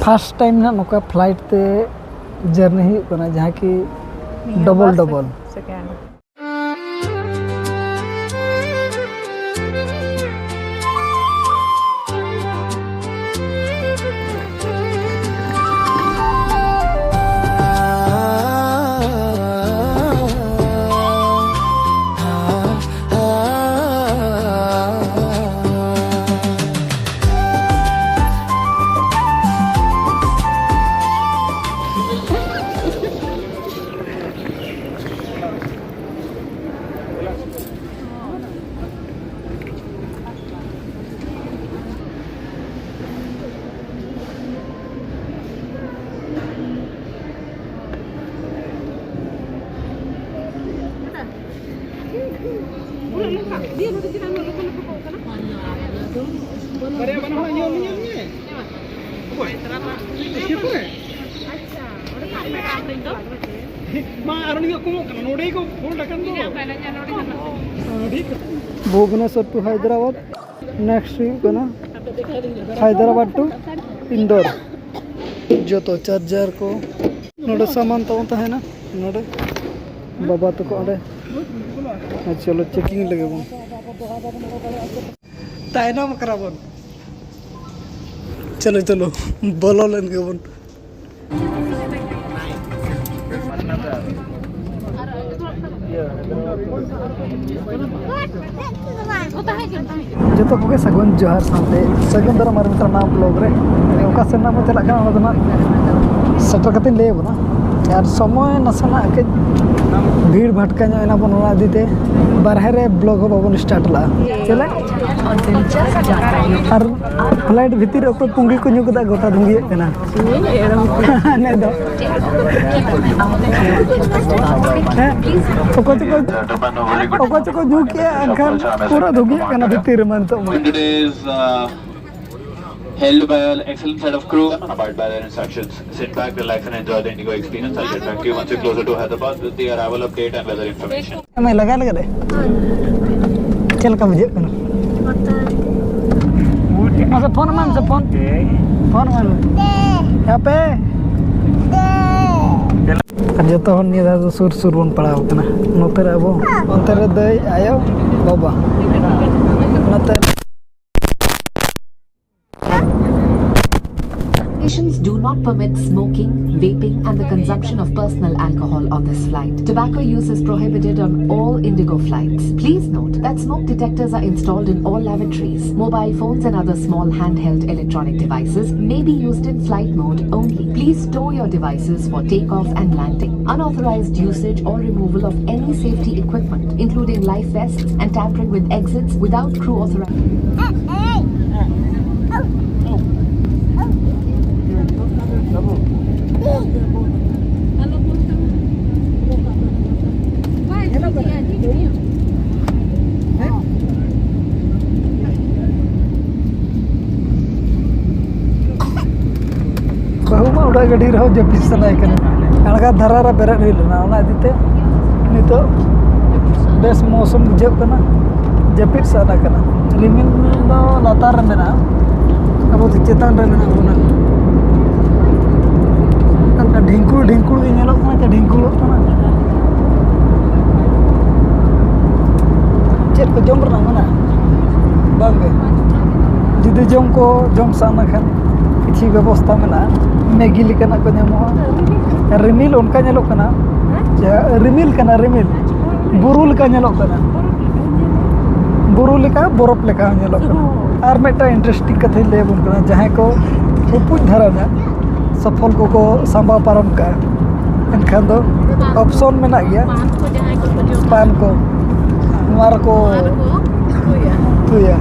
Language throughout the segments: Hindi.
फर्स्ट टाइम ना नोका फ्लाइट ते जर्नी हुई कना जहाँ की double Bhubaneswar to Hyderabad next हुई हैदराबाद टू इंदौर जो तो चार्जर को नोड़े सामान तब तहना नोड़े बाबा तक चलो चेकिंग लगे बन तायनम करा बन चलो चलो बोलो लेन के बन जो तो कोगे सगुन जोहार सामने सगुन दरा मार मित्र नाम ब्लॉग रे ओका से नाम चला का ओना सेटर कते ले बना यार समय नसना के भीड़ भटका ना बन ओना दीते बारहे रे ब्लॉग हो बाबन स्टार्ट ला चले और फ्लाइट भीतर ओको पुंगी को नुकदा गोटा धुंगिए कना ने दो ओको चको झुके अंकल पूरा धुंगिए कना भीतर मन तो held by an excellent set of crew and abide by their instructions. Sit back, relax and enjoy the Indigo experience. I'll get back to you once you're closer to Hyderabad with the arrival update and weather information. मैं लगा दे चल का मुझे कना अच्छा फोन मान से फोन मान यहाँ पे जो तो हन निया तो सुर सुर बन पड़ा होता ना नोते रे वो अंते रे दई आयो बाबा नोते Regulations do not permit smoking, vaping and the consumption of personal alcohol on this flight. Tobacco use is prohibited on all Indigo flights. Please note that smoke detectors are installed in all lavatories. Mobile phones and other small handheld electronic devices may be used in flight mode only. Please store your devices for takeoff and landing. Unauthorized usage or removal of any safety equipment, including life vests and tampering with exits without crew authorization. बहुमा उड़ा गड्डी रहो जब पिसना है कने अणगा धरारा बेरड हिलना ओना दिते नितो बेस मौसम बुझे कना जपिट साना कना रिमिल दो लातार मेना अब चेतान रे मेना बोना का ढिंकुल इनेलो कना ते ढिंकुल कना चेत को जम रना मना बांगे जुदी जम को जम साना खान किसी व्यवस्था में मैगी लेकना को नामो रिमिल उनका नेलो कना रिमिल कना रिमिल बुरु लेका नेलो कना बुरु लेका बरफ लेका नेलो कना और मेटा इंटरेस्टिंग कथे ले बन कना जहां को उपुज धरा ना सफल को सांबा पारम का एनखान दो ऑप्शन में ना गया पान को मार को तुया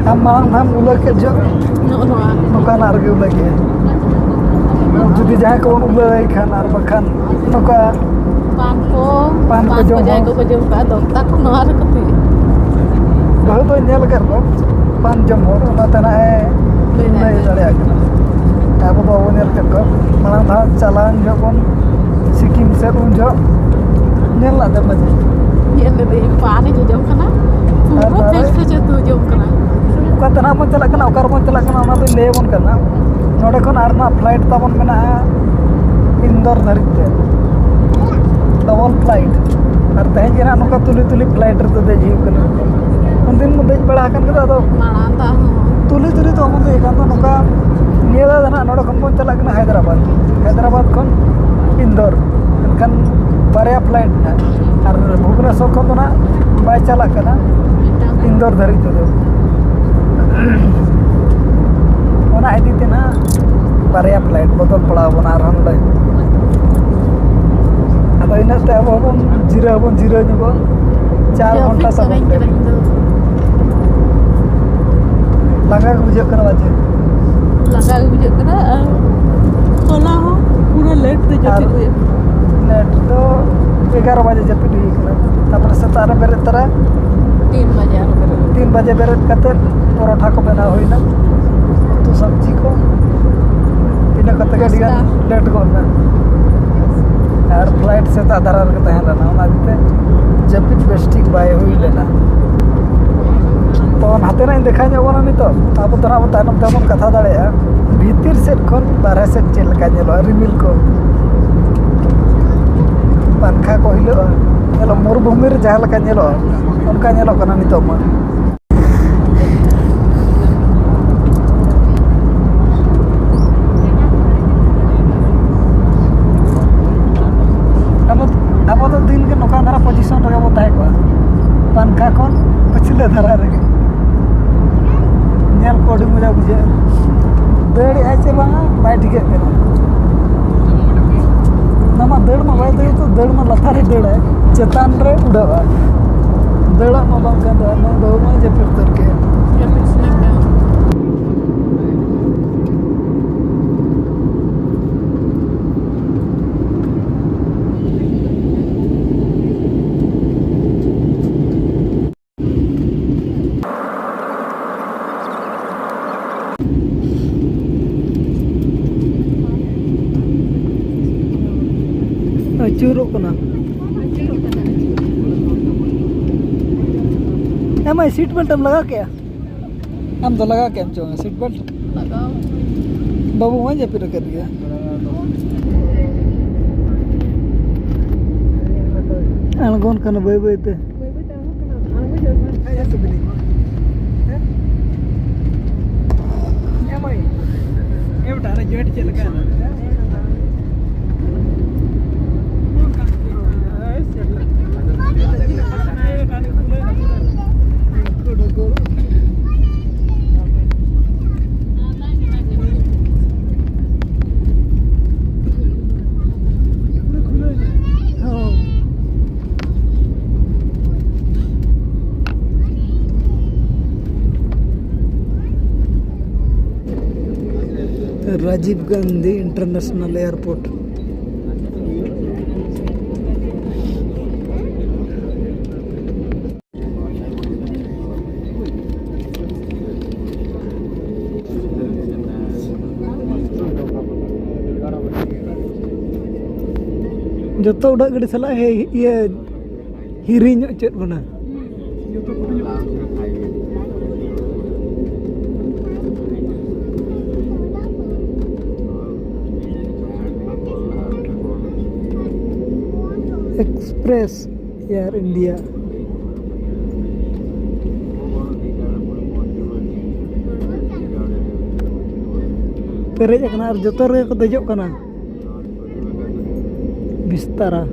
हम उलग के जो नोका नार के उलग के जुदी जहां को उलग खान आर बखान नोका पान को जो जाय को जो का दो तक नार को बहुत तो नेल कर को पान जम हो ना तना है नहीं दड़े आके अब बाबू नेल कर को माना धा चालान जबन सिक्किम से उन जो नेल ला दे नेल दे पानी जो जम कना पूरा फेस से तू जम कना तना मन चला कना ओकर मन चला कना ना तो ले बन करना नोड़े खन आरना फ्लाइट ताबन मेना इंदौर धरिते डबल फ्लाइट और तेज जना नौका तुली तुली फ्लाइट रे देज हुकना उन दिन में देज बड़ा कन के तो तुली तुली तो हम देख तो नौका निया दा ना नोड़े खन बन चला हैदराबाद खन इंदौर एनखान बारया फ्लाइट ना और भुवनेश्वर खन तो ना बाय चला कना इंदौर धरिते दो ओना इदीते ना बारया फ्लाइट बदल पड़ा बना और नोड़े अब इनते अब बन जिरा नुगो 4 घंटा तक लगा बुझे करवा जे लगा बुझे करा होला हो पूरा लेट रे जति लेट तो 11 बजे जपिट हुई कना तापर सेतार बेरे तरा 3 बजे बेरे कते परोठा को बना होइना तो सब्जी को इना कते गडिया लेट गोना और फ्लाइट से आधार के तहन लेना ओना दिते जपिट बेस्टिक बाय हुई लेना तो हाथे ना देखा जाबना नि तो अब तोरा तायनम तेमन कथा दाड़ेया भीतर सेट खन बाहर सेट चेल का नेलो रिमिल को पंखा को हिलो नेलो मरुभूमि रे जहां लका नेलो उनका नेलो कना नि तो म अब तो दिन के नौका धारा पोजीशन रे वो ताहे को पंखा खन पछले धारा रे नेल कोडी मजा बुझे दड़ आचे बांगा बाय ठीक है नमा दड़ में बाय दड़ तो दड़ में लथारी दड़ है चेतान रे उड़ावा दड़ में बांगा दो न दो में जे फिर के चूरो कना एम सीट बेल्ट हम लगा क्या हम तो लगा के हम चाहेंगे सीट बेल्ट लगाओ बाबू वहीं जा फिर कर दिया अनगोन कना बाय बाय ते एम टारे जेट चल का राजीव गांधी इंटरनेशनल एयरपोर्ट जो तो उड़ा गड़ी सला है ये हिरिंग चेत बना एक्सप्रेस एयर इंडिया पेरेज कना और जतो रे को दजो कना बिस्तारा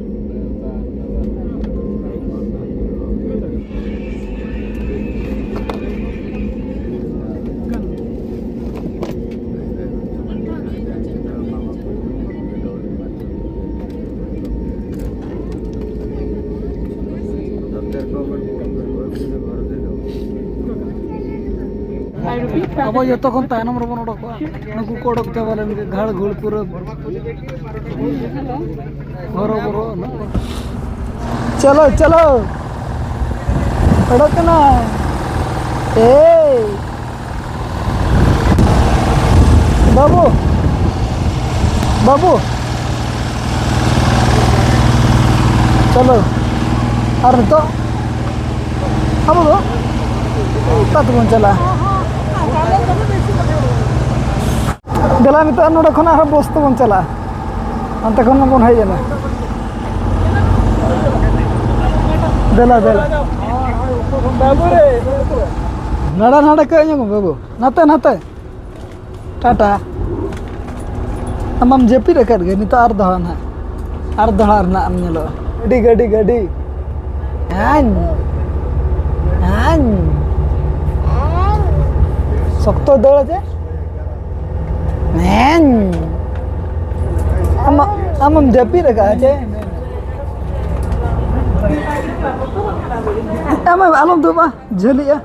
अब जो तायनम रबन उड़को नुकु को उड़क चाबा लेन घाड़ घुड़ पूरा हरो बरो चलो चलो उड़क ना ए बाबू बाबू चलो और तो अब तो तब कौन चला Dela nito node khona har bos to bon chala ante khon bon hai jana dela babu re nada ke nya babu nate tata amam jepi dekat ge nito ar dohar na am nyelo gadi an sokto dol aja men amam jepi dekat aja amam alom tu mah jeli ya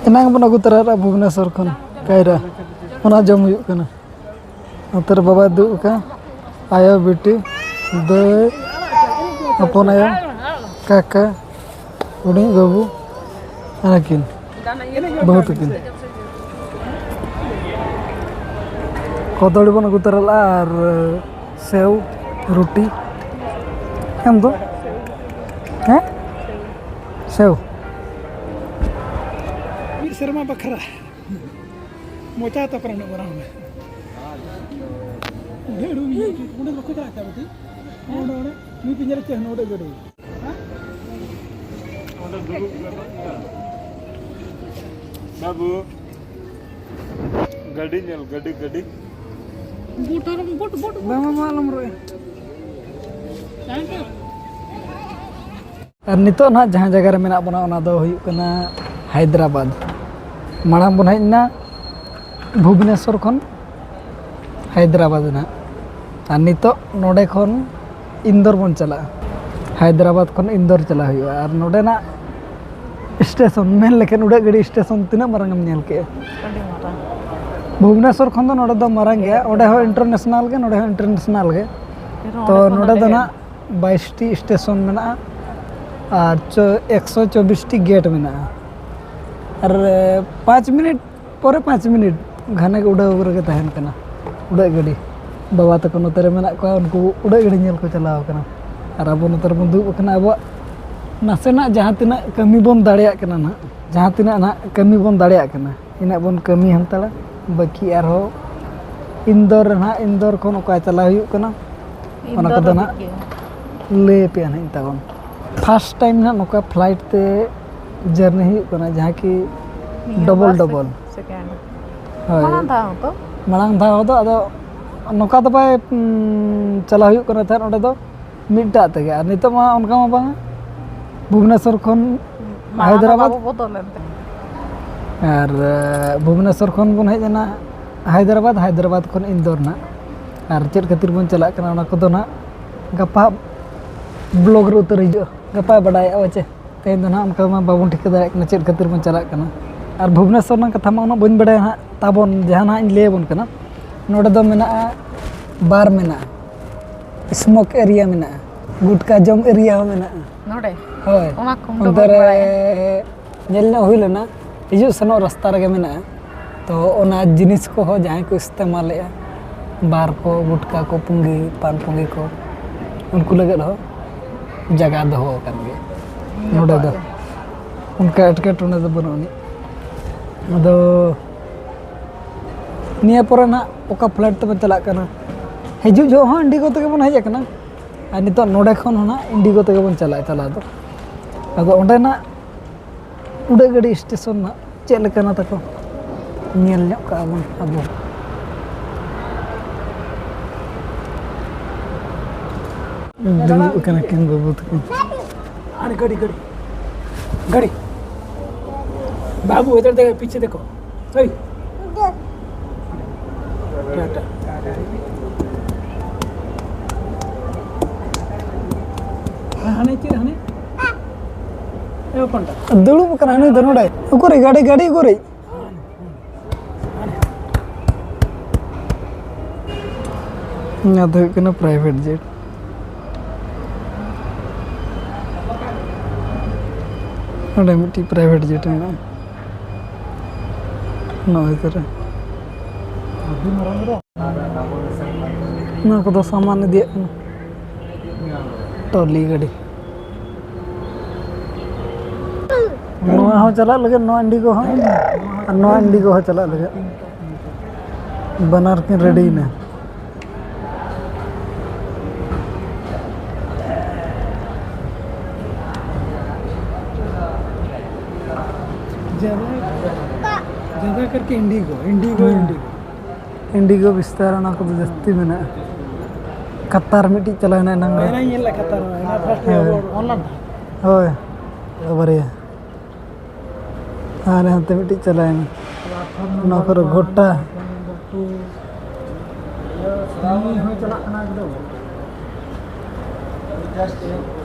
Enang pun aku terhadap Bhubaneswar khon kaira ona jom huyuk kana antar baba du ka aya beti de apon aya kaka uni babu anakin bahut kin kodoli pun aku terala ar sew roti em to sew Serma bakra mocha to karana orang dedu ni udah bakko jala ta beti ona ni pinjara che node gadu babu gadi nyal gadi But bama malam roy ar nito na jahan jaga re mena bona ona do huyuk kana Hyderabad Marang pun hejna Bhubaneswar khon Hyderabad na ar nito node khon Indore bon chala Hyderabad khon Indore chala huyu ar node na station men lekin uda gadi station tina marang am nyel ke Bhubaneswar khon do node do marang ge ode ho international ge to node do na 22 ti station mena ar 124 ti gate mena और 5 मिनट पर 5 मिनट घाने के उड़ा उड़ के तहन कना उड़ा गड़ी बाबा तक नोतरे मेना को उनको उड़ा गड़ी नेल को चलाव कना और अब नोतर बंदु कना अब नासेना जहां तिना कमी बन दाड़िया कना ना जहां तिना ना कमी बन दाड़िया कना इना बन कमी हमतला बाकी आर हो इंदौर खन ओका चला हुयु कना ओना को दना ले पे ना इतावन फर्स्ट टाइम ना नोका फ्लाइट ते जर्नी हुई कना जहाँ की डबल second हाय मांग था हो तो अदो नोका तो बाय चला हुई कना था ओडे दो मिटा तगे और नितो मा उनका मा बांगा भुवनेश्वर खन हैदराबाद और भुवनेश्वर खन बन हेजना हैदराबाद खन इंदौर ना और चेड खातिर बन चला कना ओना को दो ना गपा ब्लॉग रे उतर हिजो गपा बडाय आवे तेन दो ना उनका मा बाबुन ठिक दाड़े कना चेड खातिर बन चला कना और भुवनेश्वर ना कथा मा उना बन बडाय ना ताबन जहां ना इन ले बन कना नोडे दो मेना बार मेना स्मोक एरिया मेना गुटका जम एरिया मेना नोडे होय ओना कम दो अंदर नेल ना हुई लेना हिजु सनो रास्ता रे मेना तो ओना जिनिस को हो जहां को इस्तेमाल या बार को गुटका को पुंगी पान पुंगी को उनको लगे हो जगह दो कर गे नोडे दो उनका एटकेटोने दो बनोनी अदो निया परे ना ओका फ्लाइट ते चला कना हिजु जो हां इंडिगो ते बन हेज कना आ नितो नोडे खन ना इंडिगो ते बन चला दो अदो ओंडे ना उड़े गड़ी स्टेशन ना चेल लेकाना तको नेल न्यो का बन अबो दुलु कना किन बाबू तक अरे गाड़ी बाबू इधर देखो पीछे देखो ओए टाटा हने चिर हने ए पंटा दुलु कना हने दनोडे उकोरे गाड़ी उकोरे ना तो कना प्राइवेट जेट प्राइवेट जेट में नॉय करे ना को तो सामान दिया टोली गाड़ी नोआ हो चला लगे नो इंडिगो हो नो इंडिगो हो चला लगे बनार के रेडी ने ज़्यादा करके इंडिगो इंडिगो इंडिगो इंडिगो विस्तार ना को तो जस्ती में ना कतार मिट्टी चला ना नंग मैंने ये लगा था ना फर्स्ट ऑनलाइन होय बरिया हाँ हाँ तो मिट्टी चला है ना कर घोटा चला